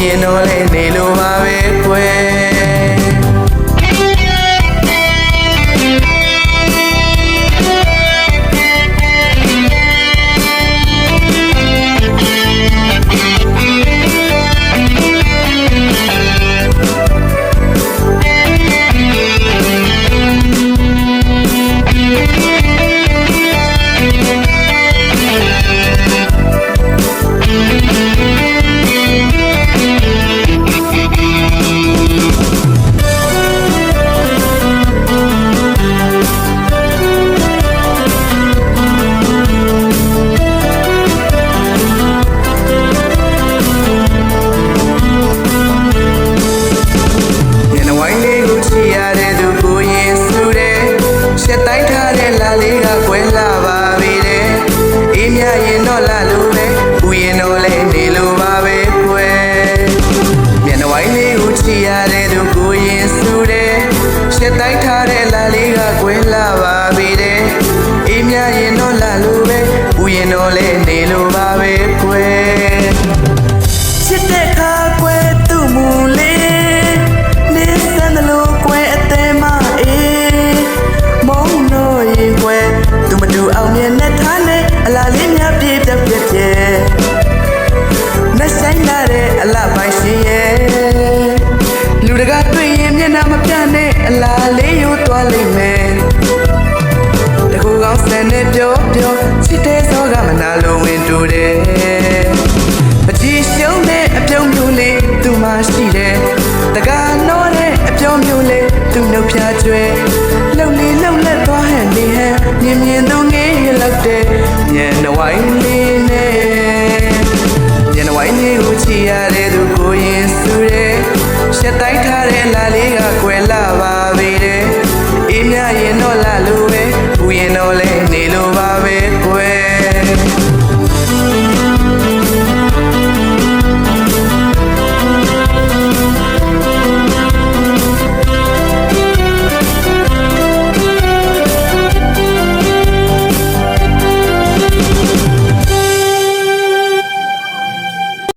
ရင်တော့လဲနေလိုပါပဲကွယ်တိုင်းထားတဲ့လာလေးကကွယ်လာပါပြီတဲ့အေးမြရင်တော့လာလို့ပဲဥယျာဉ်တော့လဲနေလို့ပါပဲကွယ်မျက်နှာဝိုင်းလေးကိုချီရတဲ့သူကိုရင်ဆူတယ်ရှက်တိုင်းထားတဲ့လာလေးကကွယ်လာပါပြီတဲ့အေးမြရင်တော့လာလို့ပဲဥယျာဉ်တော့လဲနေလို့ပါပဲကွယ်ချစ်တဲ့ခါကွယ်သူ့မူလေးနေစမ်းလို့ကွယ်အသေးမအေးသူမတူအောင်မြင်နဲ့ထားနဲ့အလားလေးများပြည့်ပြည့်ပြည့်ပြည့်နဲ့ဆိုင်လာတဲ့အလားပိုင်ရှင်ရဲ့လူတကာတွေ့ရင်မျက်နှာမပြတ်နဲ့အလားလေးရိုးသွားလိမ့်မယ်တကူကောင်းစံနဲ့ပြောချစ်တဲ့စောကမနာလုံးဝင်တူတယ်အကြည့်ရှုံးတဲ့အပြုံးမျိုးလေးသူမှရှိတယ်တကားတော့တဲ့အပြောမျိုးလေးသူနှုတ်ဖြာကျွဲ